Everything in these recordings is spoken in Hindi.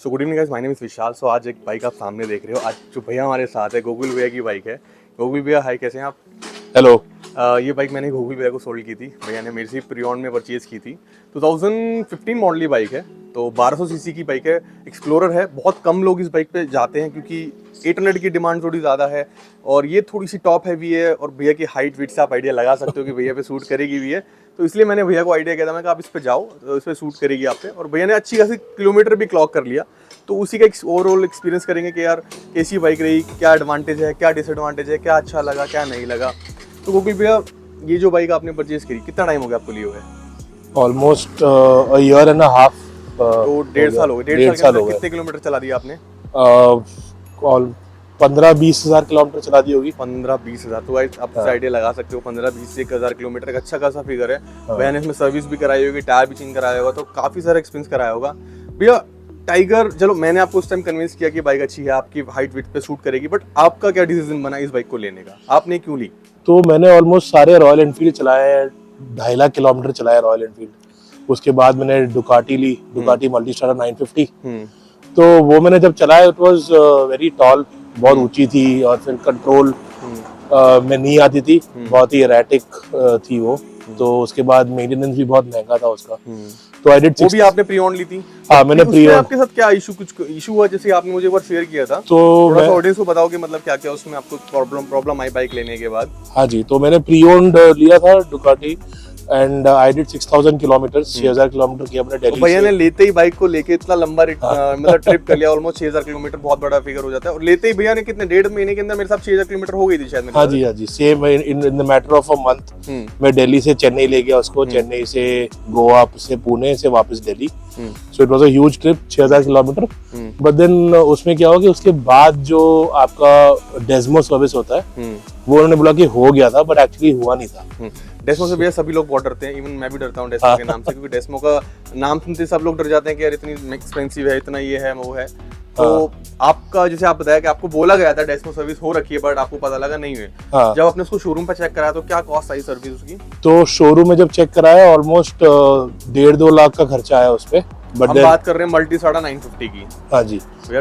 So good evening guys, my name is Vishal. सो आज एक बाइक आप सामने देख रहे हो। आज जो भैया हमारे साथ है, गोकुल भैया की बाइक है। गोकुल भैया हाय, कैसे हैं आप? हेलो। ये बाइक मैंने गोकुल भैया को सोल्ड की थी। भैया ने मेरे से प्री-ऑन में परचेज की थी। 2015 मॉडल की बाइक है, तो 1200 सीसी की बाइक है, एक्सप्लोरर है। बहुत कम लोग इस बाइक पे जाते हैं क्योंकि 800 की डिमांड थोड़ी ज़्यादा है और ये थोड़ी सी टॉप हैवी है और भैया की हाइट वेट से आप आइडिया लगा सकते हो कि भैया पे सूट करेगी भी है। तो इसलिए मैंने भैया को आइडिया किया था, मैं कहा आप इस पे जाओ, तो इस पे सूट करेगी आप पे। और भैया ने अच्छी खासी किलोमीटर भी क्लॉक कर लिया। तो उसी का एक ओवरऑल एक्सपीरियंस करेंगे कि यार कैसी बाइक रही, क्या एडवांटेज है, क्या डिसएडवांटेज है, क्या अच्छा लगा, क्या नहीं लगा। तो गोकुल भैया, ये जो बाइक आपने परचेज करी, कितना टाइम हो गया आपको लिए हुए? Almost a year and a half. तो 1.5 साल हो गए। 1.5 साल हो गए। कितने किलोमीटर चला दिया आपने? 15-20 हज़ार किलोमीटर चला दी होगी। 15-20 हज़ार। तो आप आइडिया लगा सकते हो, 15-20 से 1,000 किलोमीटर का अच्छा खासा फिगर है। भैया ने इसमें सर्विस भी कराई होगी, टायर भी चेंज कराया होगा, तो काफ़ी सारा एक्सपीरियंस कराया होगा। भैया टाइगर, चलो मैंने आपको उस टाइम कन्विंस किया कि बाइक अच्छी है, आपकी हाइट वेट पे सूट करेगी, बट आपका क्या डिसीजन बना इस बाइक को लेने का? आपने क्यों ली? तो मैंने ऑलमोस्ट सारे रॉयल एनफील्ड चलाए हैं, 2.5 लाख किलोमीटर चलाया रॉयल एनफील्ड। उसके बाद मैंने डुकाटी ली, डुकाटी मल्टीस्टारर 950। तो वो मैंने जब चलाया, इट वाज वेरी टॉल, बहुत ऊंची थी और फिर कंट्रोल में नहीं आती थी, बहुत ही एरेटिक थी वो। तो उसके बाद मेंटेनेंस भी बहुत महंगा था उसका। तो आई डिड। वो भी आपने प्री ऑन ली थी? हाँ, मैंने प्री ऑन। आपके साथ क्या कुछ इशू हुआ, जैसे आपने मुझे एक बार शेयर किया था, तो थोड़ा सा ऑडियंस को बताओ कि मतलब क्या क्या उसमें आपको प्रॉब्लम आई बाइक लेने के बाद? हाँ जी, तो मैंने प्री ओन्ड लिया था Ducati and I did 6,000 kilometre, 6,000 kilometre किया अपने दिल्ली से। भैया ने लेते ही बाइक को लेके इतना लंबा मतलब ट्रिप कर लिया, ऑलमोस्ट 6,000 किलोमीटर, बहुत बड़ा फिगर हो जाता है। और लेते ही भैया ने कितने, 1.5 महीने के अंदर मेरे साथ 6,000 किलोमीटर हो गई थी शायद। हाँ जी, same in the matter of a month. मैं दिल्ली से चेन्नई ले गया उसको, चेन्नई से गोवा से पुणे से वापस Delhi. So it was a huge trip, 6,000 kilometre. But then उसमें क्या हुआ कि उसके बाद जो आपका डेस्मो सर्विस होता है, वो उन्होंने बोला कि हो गया था, बट एक्चुअली हुआ नहीं था। डेस्मो से भैया सभी लोग बहुत डरते हैं, इवन मैं भी डरता हूँ डेस्मो के नाम से, क्योंकि डेस्मो का नाम सुनते सब लोग डर जाते हैं कि यार इतनी एक्सपेंसिव है, इतना ये है वो है। तो आपका, जैसे आप बताया कि आपको बोला गया था डेस्मो सर्विस हो रखी है, बट आपको पता लगा नहीं हुई। जब आपने उसको शोरूम पे चेक कराया तो क्या कॉस्ट आई सर्विस उसकी? तो शोरूम में जब चेक कराया, ऑलमोस्ट 1.5-2 लाख का खर्चा आया उस पे। हम बात कर रहे हैं मल्टीस्टारर 950 की। हाँ जी।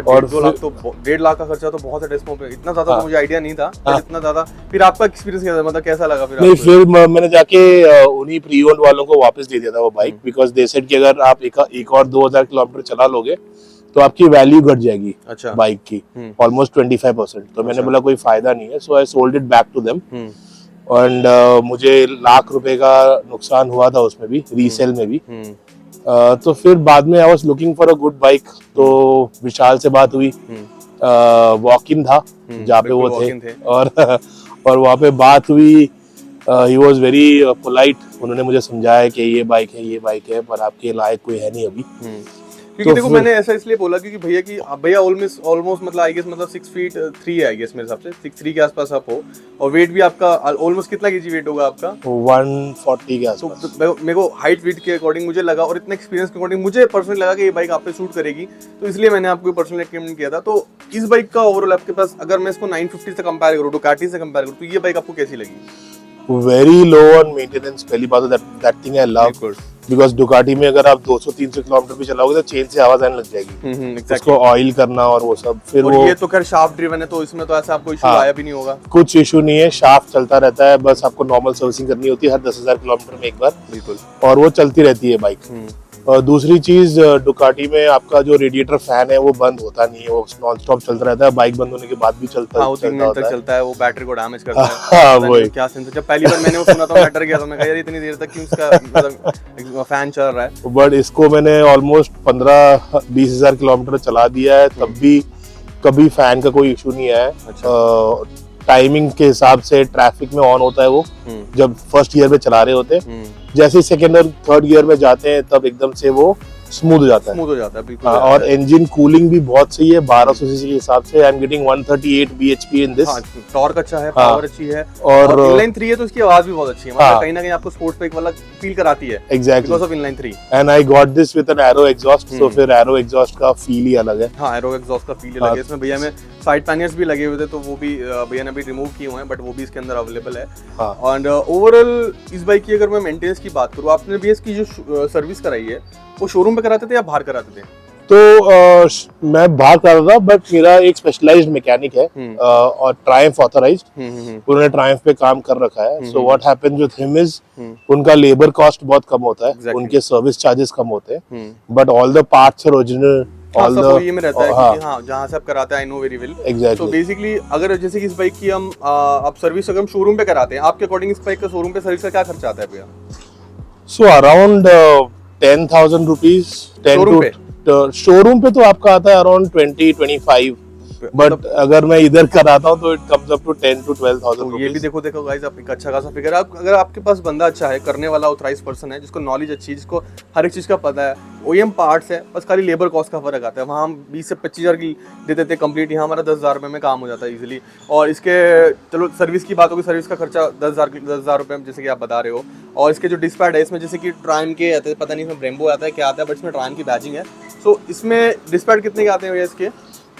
और 2 लाख तो 1.5 लाख का खर्चा तो बहुत है डेस्मो पे। इतना ज्यादा तो मुझे आइडिया नहीं था, इतना ज्यादा। फिर आपका एक्सपीरियंस क्या था, मतलब कैसा लगा फिर? नहीं, फिर मैंने जाके उन्हीं प्री ओन्ड वालों को वापस दे दिया था वो बाइक, बिकॉज दे सेड कि अगर आप एक और 2,000 किलोमीटर चला लोगे तो आपकी वैल्यू घट जाएगी। अच्छा। बाइक की ऑलमोस्ट 25%। तो मैंने बोला कोई फायदा नहीं है, so I sold it back to them. And मुझे ₹1,00,000 का नुकसान हुआ था उसमें भी, रीसेल में भी। तो फिर बाद में I was looking for a good bike, तो विशाल से बात हुई, वॉक इन था जहाँ पे वो थे, और वहाँ पे बात हुई। He was very polite. उन्होंने मुझे समझाया कि ये बाइक है, पर आपके लायक कोई है नहीं अभी। क्योंकि तो देखो, मैंने ऐसा इसलिए बोला क्योंकि भैया ऑलमोस्ट मतलब आई गेस मतलब 6 फीट 3 है आई गेस मेरे हिसाब से, 6'3" के आसपास आप हो। और वेट भी आपका ऑलमोस्ट कितना केजी वेट होगा आपका? 140 के आसपास। तो मेरे को हाइट वेट के अकॉर्डिंग मुझे लगा, और इतना एक्सपीरियंस के अकॉर्डिंग मुझे पर्सनली लगा कि ये बाइक आप पे सूट करेगी, तो इसलिए मैंने आपको पर्सनली रिकमेंड किया था। तो इस बाइक का ओवरऑल आपके पास, अगर मैं इसको 950 से कंपेयर करूँ, डुकाटी से कंपेयर करूँ, तो ये बाइक आपको कैसी लगी? Very low on maintenance. पहली बात तो that thing I love, because Ducati में अगर आप 200-300 किलोमीटर भी चलाओगे तो चेन से आवाज आने लग जाएगी। उसको ऑयल करना और वो सब। फिर वो ये तो खैर शाफ्ट ड्रिवन है, तो इसमें तो ऐसा आपको इशू आया भी नहीं होगा। कुछ इशू नहीं है, शाफ्ट चलता रहता है, बस आपको नॉर्मल सर्विसिंग करनी होती है हर 10,000 किलोमीटर में एक बार। बिल्कुल। और वो चलती रहती है बाइक। और दूसरी चीज, डुकाटी में आपका जो रेडिएटर फैन है वो बंद होता नहीं है, वो नॉन स्टॉप चलता रहता है, बाइक बंद होने के बाद भी चलता है। वो बैटरी को डैमेज करता है। क्या सेंस है? जब पहली बार मैंने वो सुना था, मैं डर गया था। मैं कहा यार इतनी देर तक क्यों इसका मतलब फैन चल रहा है। बट इसको मैंने ऑलमोस्ट 15-20 हज़ार किलोमीटर चला दिया है, तब भी कभी फैन का कोई इशू नहीं है। टाइमिंग के हिसाब से ट्रैफिक में ऑन होता है वो, जब फर्स्ट गियर में चला रहे होते हैं। जैसे सेकंड और थर्ड गियर में जाते हैं तब एकदम से वो स्मूथ हो जाता है। बिल्कुल। और इंजन कूलिंग भी बहुत सही है, 1200 सीसी के हिसाब से। I am getting 138 bhp in this. Torque अच्छा है, पावर अच्छी है, और इनलाइन 3 है तो इसकी आवाज भी बहुत अच्छी है। मतलब कहीं ना कहीं आपको स्पोर्ट्स बाइक वाला फील कराती है। Exactly, because of inline 3। And I got this with an arrow exhaust, तो फिर एरो एग्जॉस्ट का फील ही अलग है। हाँ, एरो एग्जॉस्ट का फील अलग है। इसमें भैया में साइड पैनल्स भी लगे हुए थे, तो वो भी भैया ने अभी रिमूव किए हुए हैं, बट वो भी इसके अंदर अवेलेबल है। एंड ओवरऑल इस बाइक की अगर मैं मेंटेनेंस की बात करूँ, आपने भी इसकी जो सर्विस कराई है वो शोरूम पे कराते थे या बाहर कराते थे? तो मैं बाहर कर रहा था, बट मेरा एक स्पेशलाइज्ड मैकेनिक है और ट्रायम्फ ऑथराइज्ड, उन्होंने ट्रायम्फ पे काम कर रखा है। So what happens with him is उनका लेबर कॉस्ट बहुत कम होता है, Exactly. उनके सर्विस चार्जेस कम होते हैं, but all the parts are original, all the ये में रहता है कि हाँ जहाँ से आप कराते हैं I know very well. Exactly. तो बेसिकली अगर जैसे कि इस बाइक की हम आप सर्विस अगर हम शोरूम पे कराते हैं, आपके अकॉर्डिंग इस बाइक का शोरूम पे सर्विस का क्या खर्चा आता है भैया? So around 10,000 rupees. शोरूम पे तो आपका आता है अराउंड 20-25, बट अगर मैं इधर कराता हूँ तो it comes up to 10 to 12,000 तो ये भी देखो गाइस, आप एक अच्छा खासा फिगर, आप अगर आपके पास बंदा अच्छा है, करने वाला ऑथराइज पर्सन है, जिसको नॉलेज अच्छी है, जिसको हर एक चीज़ का पता है, OEM पार्ट्स है, बस खाली लेबर कॉस्ट का फर्क आता है। वहाँ हम 20 से 25,000 की देते थे कंप्लीट, यहाँ हमारा 10,000 रुपये में काम हो जाता है इजीली। और इसके चलो सर्विस की बात होगी, सर्विस का खर्चा 10,000 रुपये जैसे कि आप बता रहे हो। और इसके जो डिस्पैड है, इसमें जैसे कि ट्रायम के आते हैं, पता नहीं इसमें ब्रेम्बो आता है क्या आता है, बट इसमें ट्रायम की बैजिंग है। सो इसमें डिस्पैड कितने के आते हैं भैया इसके?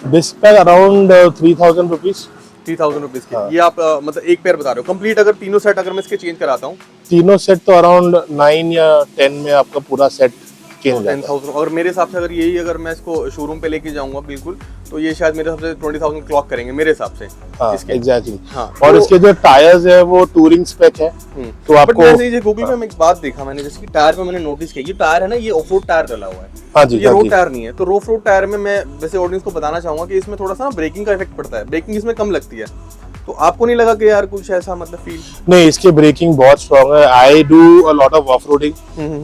Dispatch around 3,000 rupees. 3,000 रुपीज़ की। ये आप मतलब एक पेयर बता रहे हो कंप्लीट, अगर तीनों सेट अगर मैं इसके चेंज कराता हूँ? तीनों सेट तो अराउंड 9 या 10 में आपका पूरा सेट चेंज हो जाता है। 10,000। और मेरे हिसाब से अगर यही अगर मैं इसको शोरूम पे लेके जाऊंगा बिल्कुल, तो ये शायद मेरे हिसाब से 20,000 क्लॉक करेंगे मेरे हिसाब से। हाँ, इसके एग्जैक्टली। हाँ, और तो, इसके जो टायर्स है वो टूरिंग स्पेक है, तो आपको मैंने गूगल में एक बात देखा मैंने, जैसे कि टायर पे मैंने नोटिस किया, ये टायर है ना, ये ऑफ रोड टायर डला हुआ है। हाँ जी, ये रोड टायर नहीं है। तो ऑफ रोड टायर में मैं वैसे ऑडियंस को बताना चाहूंगा कि इसमें थोड़ा सा ना ब्रेकिंग का इफेक्ट पड़ता है, ब्रेकिंग इसमें कम लगती है। तो आपको नहीं लगा कि यार कुछ ऐसा मतलब फील? नहीं, इसके ब्रेकिंग बहुत स्ट्रांग है। I do a lot of off roading,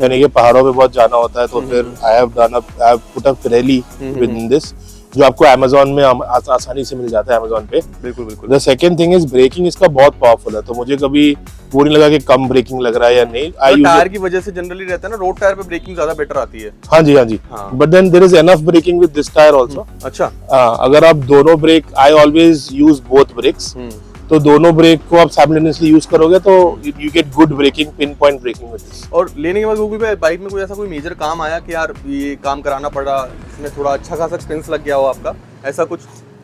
यानी कि पहाड़ों पे बहुत जाना होता है, तो फिर I have put a Pirelli with in this, जो आपको अमेज़न में आसानी से मिल जाता है, अमेज़न पे। बिल्कुल बिल्कुल। The second thing is breaking इसका बहुत पावरफुल है, तो मुझे कभी वो नहीं लगा कि कम ब्रेकिंग लग रहा है या नहीं। टायर की वजह से जनरली रहता है ना, रोड टायर पे ब्रेकिंग ज्यादा बेटर आती है। हाँ जी, हाँ जी। But then there is enough braking with this tyre also. अच्छा। अगर आप दोनों brake, I always use both brakes, तो दोनों ब्रेक को आप साइमल्टेनियसली यूज करोगे तो you get good braking, pinpoint braking with this. और लेने के बाद गूगल पे बाइक में कोई ऐसा कोई मेजर काम आया कि यार ये काम कराना पड़ा, इसमें थोड़ा अच्छा खासा एक्सपेंस लग गया हो आपका, ऐसा कुछ?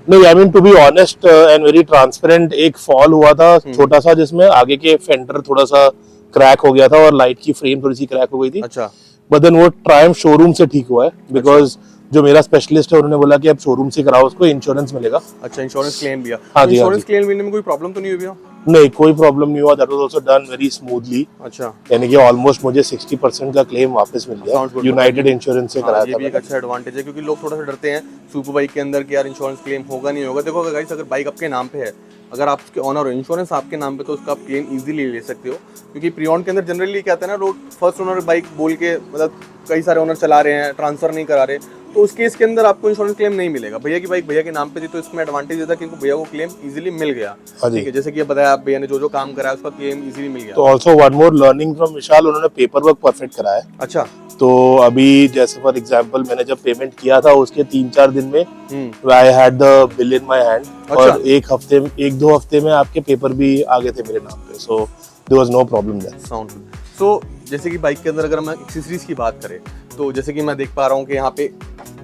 नहीं, I mean to be honest and very transparent, एक फॉल हुआ था छोटा सा, जिसमें आगे के फेंडर थोड़ा सा क्रैक हो गया था और लाइट की फ्रेम थोड़ी सी क्रैक हो गई थी। अच्छा। बट देन वो ट्रायम्फ शोरूम से ठीक हुआ है, बिकॉज जो मेरा स्पेशलिस्ट है उन्होंने बोला कि अब शोरूम से कराओ, उसको इंश्योरेंस मिलेगा। अच्छा, इंश्योरेंस क्लेम भी है? हाँ जी, इंश्योरेंस क्लेम मिलने में कोई प्रॉब्लम तो नहीं हुई भैया? नहीं, कोई प्रॉब्लम नहीं हुआ। That was also done very smoothly. अच्छा। यानी कि ऑलमोस्ट मुझे 60% का क्लेम वापस मिल गया, यूनाइटेड इंश्योरेंस से कराया था। ये भी एक अच्छा एडवांटेज है, क्योंकि लोग थोड़ा सा डरते हैं सुपर बाइक के अंदर कि यार इंश्योरेंस क्लेम होगा नहीं होगा। देखो गाइस, अगर बाइक आपके नाम पे है, अगर आप उसके ऑनर हो, इंश्योरेंस आपके नाम पे, तो उसका आप क्लेम इजीली ले सकते हो। क्योंकि प्री-ओन के अंदर जनरली क्या आता है ना, लोग फर्स्ट ओनर बाइक बोल के मतलब कई सारे ओनर चला रहे हैं, ट्रांसफर नहीं करा रहे, तो उस केस के अंदर आपको इंश्योरेंस क्लेम नहीं मिलेगा। भैया की बाइक भैया के नाम पे थी, तो इसमें एडवांटेज ये था कि भैया को क्लेम इजीली मिल गया। ठीक है, जैसे कि ये बताया भैया ने, जो काम कराया उसका क्लेम इजीली मिल गया। तो also one more learning from Vishal, उन्होंने पेपर वर्क परफेक्ट कराया। अच्छा। तो अभी जैसे फॉर एग्जांपल मैंने जब पेमेंट किया था, उसके 3-4 दिन में I had the bill in my hand, और 1-2 हफ्ते में आपके पेपर भी आ गए थे मेरे नाम पे, so there was no problem there. Sound good. So जैसे कि बाइक के अंदर अगर हम एक्सेसरीज की बात करें, तो जैसे कि मैं देख पा रहा हूँ कि यहाँ पे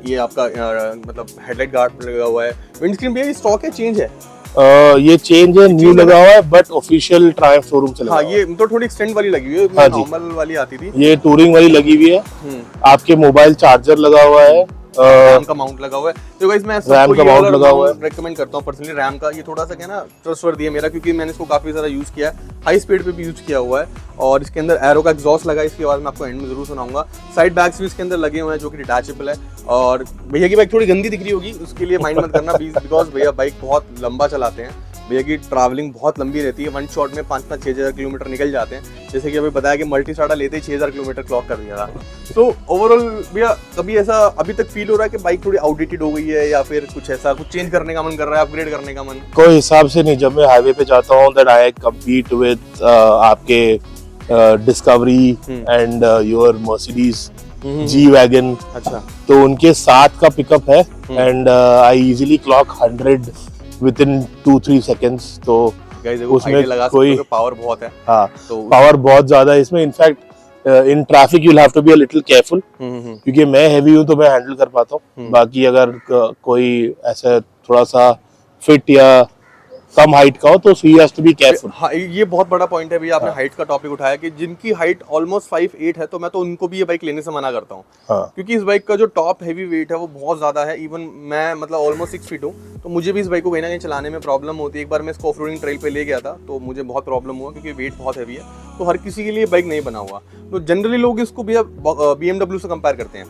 ये आपका मतलब हेडलाइट गार्ड लगा हुआ है, विंडस्क्रीन भी स्टॉक है, चेंज है? ये चेंज है, न्यू लगा हुआ है, बट ऑफिशियल ट्रायम्फ शोरूम से लगा हुआ है। ये तो थोड़ी एक्सटेंड वाली लगी हुई है, हाँ नॉर्मल वाली आती थी, ये टूरिंग वाली लगी हुई है। आपके मोबाइल चार्जर लगा हुआ है, रैम का माउंट लगा हुआ है। तो गाइस मैं रैम का माउंट लगा हुआ है, रेकमेंड करता हूं पर्सनली रैम का। ये थोड़ा सा क्या ना ट्रस्टवर्दी है मेरा, क्योंकि मैंने इसको काफी ज्यादा यूज किया है, हाई स्पीड पे भी यूज किया हुआ है। और इसके अंदर एरो का एग्जॉस्ट लगा है, इसकी आवाज मैं आपको एंड में जरूर सुनाऊंगा। साइड बैग्स भी इसके अंदर लगे हुए हैं जो कि डिटैचेबल है। और भैया की बाइक थोड़ी गंदी दिख रही होगी, उसके लिए माइंड मत करना प्लीज, बिकॉज भैया बाइक बहुत लंबा चलाते हैं, भैया की ट्रैवलिंग बहुत लंबी रहती है, वन शॉट में 5-6 किलोमीटर निकल जाते हैं। जैसे कि अभी बताया कि मल्टी स्टार्टर लेते ही 6,000 किलोमीटर क्लॉक कर दिया था। तो ओवरऑल भैया कभी ऐसा अभी तक फील हो रहा है कि बाइक थोड़ी आउटडेटेड हो गई है, या फिर कुछ ऐसा कुछ चेंज करने का मन कर रहा है, अपग्रेड करने का मन? कोई हिसाब से नहीं। जब मैं हाईवे पे जाता हूँ, दैट आई कम्पीट विद आपके discovery and your Mercedes G wagon. अच्छा। तो उनके 7 का पिकअप है, and I easily clock 100 with in 2-3 seconds. तो उसमें लगा कोई पावर बहुत है। हाँ, तो पावर बहुत ज्यादा है इसमें। In fact in traffic you will have to be a little careful, क्योंकि मैं हैवी हूँ तो मैं हैंडल कर पाता हूँ। बाकी अगर कोई ऐसा थोड़ा सा फिट या कम हाइट का हो तो he has to be careful. हाँ, ये बहुत बड़ा पॉइंट है भैया, आपने हाइट का टॉपिक उठाया कि जिनकी हाइट ऑलमोस्ट 5'8" है, तो मैं तो उनको भी ये बाइक लेने से मना करता हूँ। क्योंकि इस बाइक का जो टॉप हैवी वेट है वो बहुत ज़्यादा है। इवन मैं मतलब ऑलमोस्ट 6 फीट हूँ, तो मुझे भी इस बाइक को कहीं ना कहीं चलाने में प्रॉब्लम होती है। एक बार मैं इसको ऑफ रोडिंग ट्रेल पे ले गया था तो मुझे बहुत प्रॉब्लम हुआ, क्योंकि वेट बहुत हैवी है। तो हर किसी के लिए बाइक नहीं बना हुआ। तो जनरली लोग इसको भैया BMW से कंपेयर करते हैं,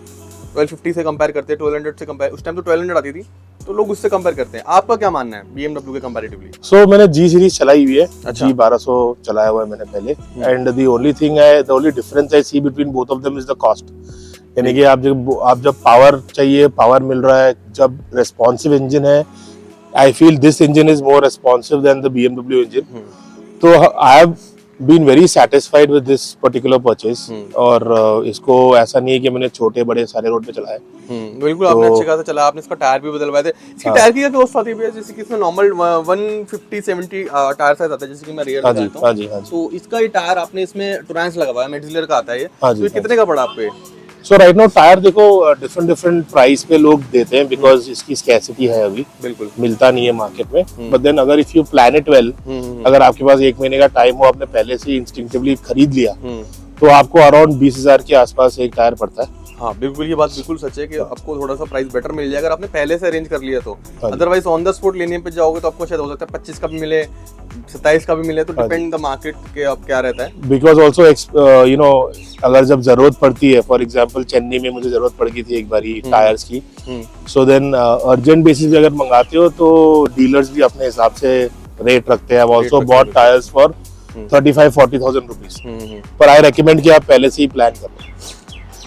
1250 से कंपेयर करते हैं, 1200 से कंपेयर, उस टाइम तो 1200 आती थी, तो लोग उससे कंपेयर करते हैं। आपका क्या मानना है BMW के कंपैरेटिवली? सो मैंने G सीरीज चलाई हुई है। अच्छा। G 1200 चलाया हुआ है मैंने पहले। And the only difference I see between both of them is the cost. यानी कि आप जब पावर चाहिए, पावर मिल रहा है, जब रेस्पॉन्सिव इंजन है, I feel this engine is more responsive than the BMW engine. तो I have been very satisfied with this particular purchase. और इसको ऐसा नहीं है कि मैंने छोटे बड़े सारे रोड पे चलाया। बिल्कुल, आपने अच्छे खासा चला। आपने इसका टायर भी बदलवाए थे। इसकी टायर की क्या कॉस्ट आती है? जैसे कि इसमें नॉर्मल 150-70 टायर साइज आता है, जैसे कि मैं रेयर लगाता हूं। हाँ जी। तो इसका ये टायर आपने इसमें टोरेंस लगवाया, मेडीलर का आता है ये। तो हाँ कितने का पड़ा आपको? सो राइट नाउ टायर देखो डिफरेंट प्राइस पे लोग देते हैं, बिकॉज इसकी स्कैसिटी है, अभी बिल्कुल मिलता नहीं है मार्केट में। बट देन अगर if you plan it well, अगर आपके पास 1 महीने का टाइम हो, आपने पहले से इंस्टिंक्टिवली खरीद लिया, तो आपको अराउंड 20,000 के आसपास एक टायर पड़ता है। हाँ बिल्कुल, ये बात बिल्कुल सच है कि आपको थोड़ा सा प्राइस बेटर मिल जाएगा अगर आपने पहले से अरेंज कर लिया तो। अदरवाइज ऑन द स्पॉट लेने पे जाओगे तो आपको शायद हो सकता है 25 का भी मिले, 27 का भी मिले, तो डिपेंड द मार्केट के अब क्या रहता है। बिकॉज ऑल्सो यू नो अगर जब जरूरत पड़ती है, फॉर एग्जाम्पल चेन्नई में मुझे जरूरत पड़ गई थी एक बारी टायर्स की, सो देन अर्जेंट बेसिस पे अगर मंगाते हो तो डीलर्स भी अपने हिसाब से रेट रखते हैं। Also bought tyres for 35-40,000 rupees, पर आई रेकमेंड कि आप पहले से ही प्लान करो।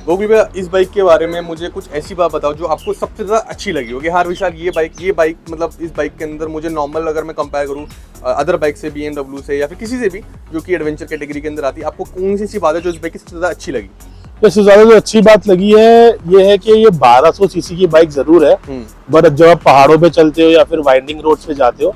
गोकुल भैया, इस बाइक के बारे में मुझे कुछ ऐसी बात बताओ जो आपको सबसे ज्यादा अच्छी लगी होगी। हर विशाल ये बाइक मतलब इस बाइक के अंदर मुझे नॉर्मल अगर मैं कंपेयर करूँ अदर बाइक से, BMW से या फिर किसी से भी जो कि एडवेंचर कैटेगरी के अंदर आती है, आपको कौन सी बात है जो इस बाइक की सबसे ज्यादा अच्छी लगी? सबसे ज्यादा जो अच्छी बात लगी है ये है कि ये 1200 सीसी की बाइक जरूर है, बट जब आप पहाड़ों पे चलते हो या फिर वाइंडिंग रोड्स पे जाते हो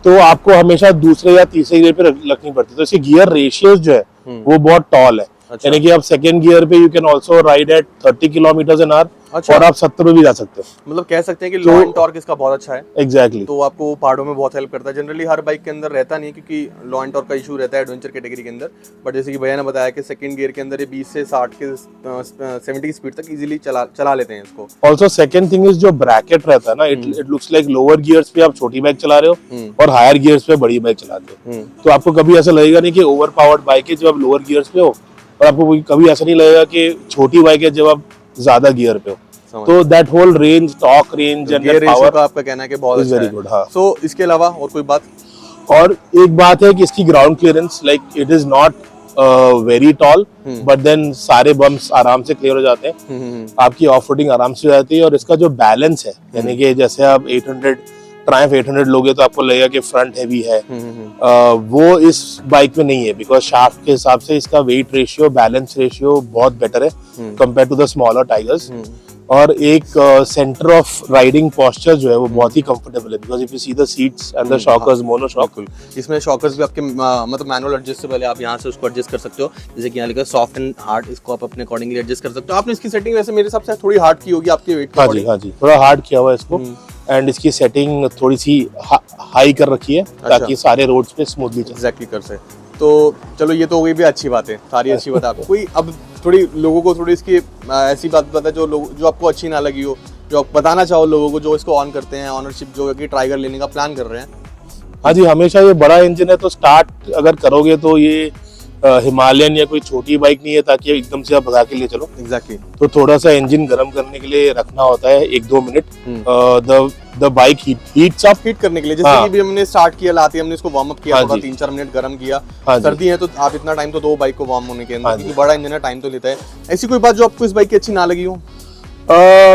तो आपको हमेशा दूसरे या तीसरे गियर पे रखनी पड़ती है। तो इसके गियर रेशियोज जो है वो बहुत टॉल है। अच्छा। यानी कि आप सेकंड गियर पे you can also ride at 30 kilometre an hour. अच्छा। और आप 70 पे भी जा सकते हो। मतलब कह सकते हैं कि लॉ एंड टॉर्क इसका बहुत अच्छा है। एग्जैक्टली। तो आपको पहाड़ों में बहुत हेल्प करता है। जनरली हर बाइक के अंदर रहता नहीं है, क्योंकि लॉ एंड टॉर्क का इशू रहता है एडवेंचर कैटेगरी के अंदर। बट जैसे कि भैया ने बताया कि सेकंड गियर के अंदर ये 20 से 60 के 70 स्पीड तक इजीली चला लेते हैं इसको। ऑल्सो सेकंड थिंग इज जो ब्रैकेट रहता है ना, it looks like lower gears पे आप छोटी बाइक चला रहे हो और हायर गियर्स पे बड़ी बाइक चलाते हो। तो आपको कभी ऐसा लगेगा नहीं कि ओवर पावर्ड बाइक है जब आप लोअर गियर्स पे हो, और आपको कभी ऐसा नहीं लगेगा कि छोटी बाइक है जब आप ज्यादा गियर पे हो। तो that whole range, torque range and power का आपका कहना है कि बहुत अच्छा है। हाँ। सो इसके अलावा और कोई बात? और एक बात है कि इसकी ground clearance, like it is not very tall, but then सारे बम्स आराम से क्लियर हो जाते हैं। आपकी ऑफ रोडिंग आराम से हो जाती है। और इसका जो बैलेंस है, यानी कि जैसे आप 800 ट्रायम्फ 800 लोगे तो आपको लगेगा कि फ्रंट हैवी है, वो इस बाइक में नहीं है, बिकॉज शाफ्ट के हिसाब से इसका वेट रेशियो, बैलेंस रेशियो बहुत बेटर है compare to the smaller Tigers. और एक सेंटर ऑफ राइडिंग पोस्चर जो है वो बहुत ही कंफर्टेबल है, because if you see the seats and the shockers, mono shock, इसमें शॉकर्स भी आपके मतलब मैनुअल एडजस्टेबल है। आप यहाँ से उसको एडजस्ट कर सकते हो, जैसे कि यहाँ लिखा है सॉफ्ट एंड हार्ड, इसको आप अपने अकॉर्डिंगली एडजस्ट कर सकते हो। आपने इसकी सेटिंग वैसे मेरे हिसाब से थोड़ी हार्ड की होगी आपके वेट के अकॉर्डिंग। हाँ जी, थोड़ा हार्ड किया हुआ है इसको। एंड इसकी सेटिंग थोड़ी सी हाई कर रखी है ताकि सारे रोड्स पे स्मूथली चले। एग्जैक्टली कर से। तो चलो ये तो हो गई भी अच्छी बात है, सारी अच्छी बात है। आपको कोई अब थोड़ी लोगों को थोड़ी इसकी ऐसी बात पता है जो आपको अच्छी ना लगी हो, जो आप बताना चाहो लोगों को जो इसको ऑन करते हैं, ऑनरशिप जो कि ट्राइगर लेने का प्लान कर रहे हैं? हाँ जी, हमेशा ये बड़ा इंजन है तो स्टार्ट अगर करोगे तो ये हिमालयन या कोई छोटी बाइक नहीं है ताकि एकदम से आप भगा के ले चलो। एग्जैक्टली। तो थोड़ा सा इंजन गर्म करने के लिए रखना होता है 1-2 मिनट। द बाइक हीट करने के लिए, जैसे कि भी हमने स्टार्ट किया, लाते हमने इसको वार्म अप किया, थोड़ा 3-4 मिनट गर्म किया। सर्दी है तो आप इतना टाइम तो दो बाइक को वार्म होने के अंदर, क्योंकि बड़ा इंजन है, टाइम तो लेता है। ऐसी कोई बात जो आपको इस बाइक की अच्छी ना लगी हो?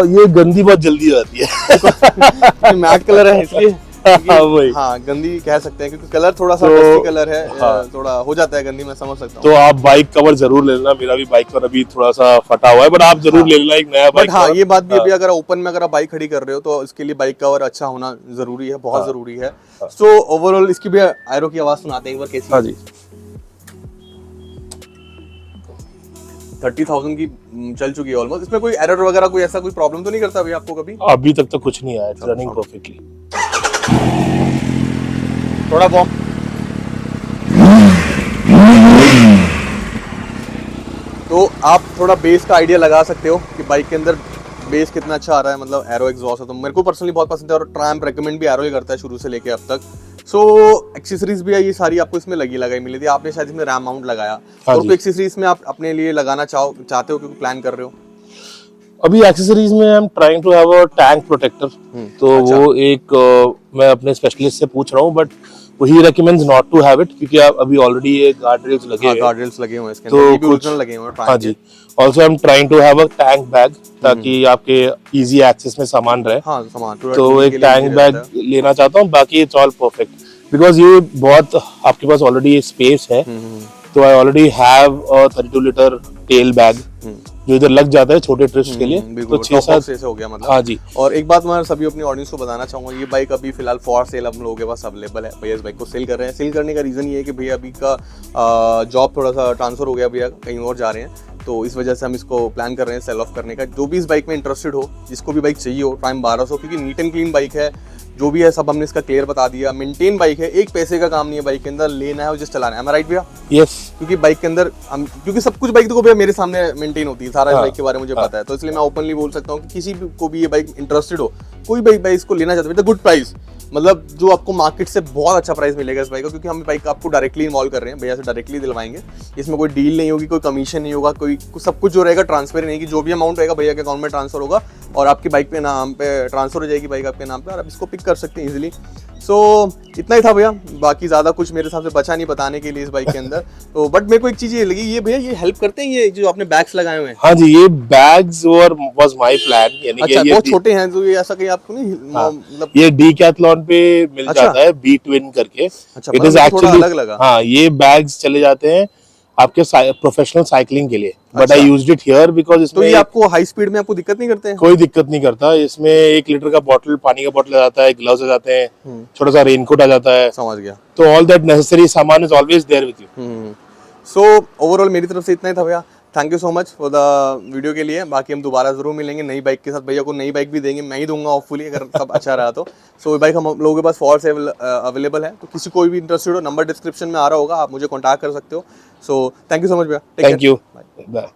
ये गंदी बहुत जल्दी आती है। मैट कलर है इसलिए वही। हाँ, गंदी कह सकते हैं क्योंकि कलर थोड़ा सा डस्टी कलर है। थोड़ा हो जाता है गंदी, मैं समझ सकता हूँ। तो आप बाइक कवर जरूर ले लेना। मेरा भी बाइक पर अभी थोड़ा सा फटा हुआ है, बट आप जरूर ले लेना एक नया बाइक। हाँ, ये बात भी अभी अगर ओपन में अगर आप बाइक खड़ी कर रहे हो तो इसके लिए बाइक कवर अच्छा होना जरूरी है, बहुत जरूरी है। सो ओवरऑल इसकी भी एरो की आवाज सुनाते हैं एक बार कैसी? हाँ जी। 30,000 की चल चुकी है ऑलमोस्ट। इसमें कोई एरर वगैरह कोई ऐसा कोई प्रॉब्लम तो नहीं करता अभी आपको कभी? अभी तक तो कुछ नहीं आया, इट्स रनिंग परफेक्टली। थोड़ा वॉर्म। तो आप थोड़ा बेस का आइडिया लगा सकते हो कि बाइक के अंदर बेस कितना अच्छा आ रहा है, मतलब एरो एग्जॉस्ट है। तो मेरे को पर्सनली बहुत पसंद है और ट्रायम्फ रेकमेंड भी एरो ही करता है शुरू से लेके अब तक। सो एक्सेसरीज भी है ये सारी आपको इसमें लगाई मिली थी। आपने शायद इसमें रैम माउंट लगाया, और कोई एक्सेसरीज में आप अपने लिए लगाना चाहते हो क्योंकि प्लान कर रहे हो? अभी एक्सेसरीज में I am trying to have a tank protector. तो अच्छा। वो एक मैं अपने स्पेशलिस्ट से पूछ रहा हूँ, but he recommends not to have it क्योंकि आप अभी ऑलरेडी ये गार्ड रेल्स लगे हैं। गार्ड रेल्स लगे हुए हैं इसके तो अंदर, ये भी कुछ ओरिजिनल लगे हुए हैं। हाँ जी। Also I am trying to have a tank bag ताकि आपके इजी एक्सेस में सामान रहे। हाँ, सामान तो एक टैंक बैग लेना चाहता हूँ, बाकी इट्स ऑल परफेक्ट बिकॉज ये बहुत आपके पास ऑलरेडी स्पेस है। तो I already have a 32 litre tell bag जो इधर लग जाता है छोटे ट्रिप्स के लिए। तो 6-7 से हो गया मतलब। हाँ जी। और एक बात मैं सभी अपनी ऑडियंस को बताना चाहूंगा, ये बाइक अभी फिलहाल फॉर सेल हम लोगों के पास अवेलेबल है। भैया इस बाइक को सेल कर रहे हैं। सेल करने का रीजन ये है कि भैया अभी का जॉब थोड़ा सा ट्रांसफर हो गया, भैया कहीं और जा रहे हैं, तो इस वजह से हम इसको प्लान कर रहे हैं सेल ऑफ करने का। जो भी इस बाइक में इंटरेस्टेड हो, जिसको भी बाइक चाहिए हो, टाइम 1200, क्योंकि नीट एंड क्लीन बाइक है, जो भी है सब हमने इसका क्लियर बता दिया। मेंटेन बाइक है, एक पैसे का काम नहीं है बाइक के अंदर, लेना है और जस्ट चलाना है। राइट भैया? यस। क्योंकि बाइक के अंदर हम, क्योंकि सब कुछ बाइक देखो भैया मेरे सामने मेंटेन होती है, सारा बाइक के बारे में मुझे पता है, तो इसलिए मैं ओपनली बोल सकता हूँ कि किसी को भी ये बाइक इंटरेस्टेड हो, कोई बाइक इसको लेना चाहते हो, गुड प्राइस, मतलब जो आपको मार्केट से बहुत अच्छा प्राइस मिलेगा इस बाइक का, क्योंकि हम बाइक आपको डायरेक्टली इन्वॉल्व कर रहे हैं, भैया से डायरेक्टली दिलवाएंगे। इसमें कोई डील नहीं होगी, कोई कमीशन नहीं होगा, कोई सब कुछ जो रहेगा ट्रांसफर नहीं, कि जो भी अमाउंट रहेगा भैया के अकाउंट में ट्रांसफर होगा और आपकी बाइक पे नाम पे ट्रांसफर हो जाएगी, बाइक आपके नाम पे, और आप इसको पिक कर सकते हैं इजीली। सो इतना ही था भैया, बाकी ज़्यादा कुछ मेरे हिसाब से बचा नहीं बताने के लिए इस बाइक के अंदर। तो बट मेरे को एक चीज़ ये लगी, ये भैया ये हेल्प करते हैं, ये जो आपने बैग्स लगाए हुए हैं? हाँ जी, ये बैग्स वाज माय प्लान, यानी अच्छा, बहुत छोटे हैं तो ये ऐसा कहीं आपको नहीं मतलब ये डीकैथलॉन पे मिल जाता है, बी ट्विन करके। अच्छा, इट इज एक्चुअली अलग लगा। हाँ, ये बैग्स चले जाते हैं आपके प्रोफेशनल साइकिलिंग के लिए, but I used it here because इसमें तो ये आपको हाई स्पीड में आपको दिक्कत नहीं करते हैं? कोई दिक्कत नहीं करता। इसमें 1 लीटर का बॉटल, पानी का बॉटल आ जाता है, ग्लव्स आ जाते हैं, छोटा सा रेनकोट आ जाता है। समझ गया। तो ऑल दैट नेसेसरी सामान is always there with you. So overall मेरी तरफ से इतना ही था भैया। Thank you so much for the video के लिए। बाकी हम दोबारा जरूर मिलेंगे नई बाइक के साथ। भैया को नई बाइक भी देंगे, मैं ही दूंगा होपफुली, अगर सब अच्छा रहा तो। सो बाइक हम लोगों के पास फॉर सेल अवेलेबल है, तो किसी कोई भी इंटरेस्टेड हो, नंबर डिस्क्रिप्शन में आ रहा होगा, आप मुझे कॉन्टैक्ट कर सकते हो। So thank you so much भैया। Thank you, bye.